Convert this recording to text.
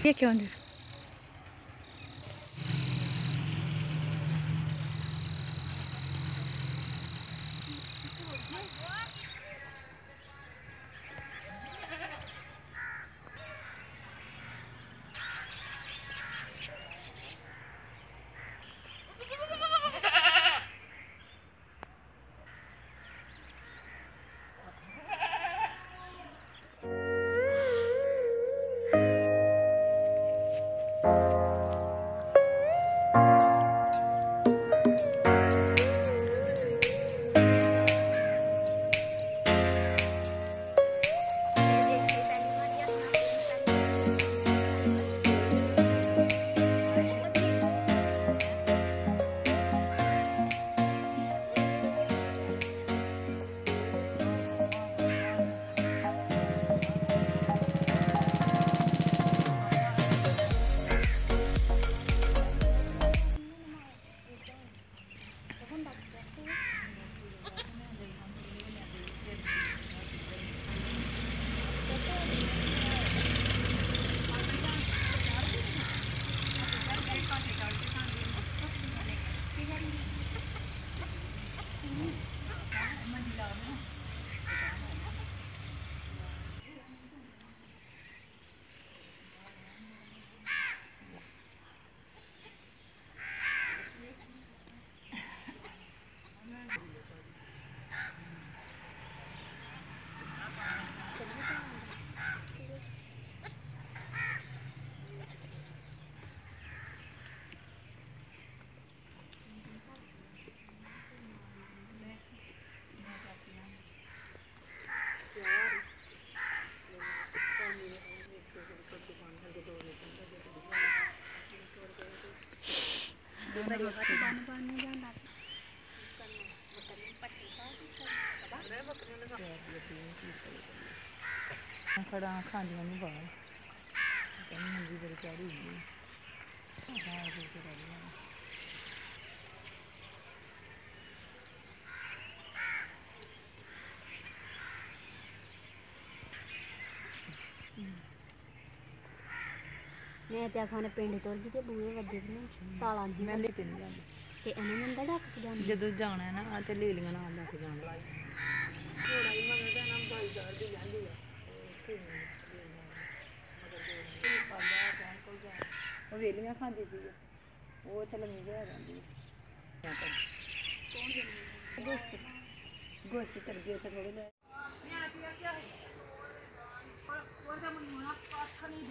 ये क्यों नहीं? खड़ा खांदियां नहीं बाहर मंजी बड़ी प्यारी हुई ਮੈਂ ਤੇ ਆਖਾਂ ਨੇ ਪਿੰਡ ਤੁਰ ਗਈ ਤੇ ਬੂਹੇ ਵੱਜੇ ਨੇ ਤਾਲਾਂ ਜੀ ਮੈਂ ਲੈ ਤੇ ਨਹੀਂ ਜਾਂਦੀ ਤੇ ਇਹਨਾਂ ਨੂੰ ਅੰਦਰ ਡੱਕ ਕੇ ਜਾਂਦੀ ਜਦੋਂ ਜਾਣਾ ਨਾ ਆ ਤੇ ਲੈ ਲੀਆਂ ਨਾਲ ਲੈ ਕੇ ਜਾਣਾ ਥੋੜਾ ਹੀ ਮਗਰ ਦਾ ਨਾਮ ਭਾਈ ਦੀ ਜਾਂਦੀ ਆ ਉਹ ਵੇਲੀਆਂ ਖਾਂਦੀ ਸੀ ਉਹ ਤੇ ਲੰਮੀ ਜਿਹਾ ਜਾਂਦੀ ਹੈ ਗੋਸ਼ਤ ਕਰ ਗਏ ਤੇ ਥੋੜੇ ਲੈ ਉਹਦਾ ਮੈਨੂੰ ਨਾ ਪਾਸ ਨਹੀਂ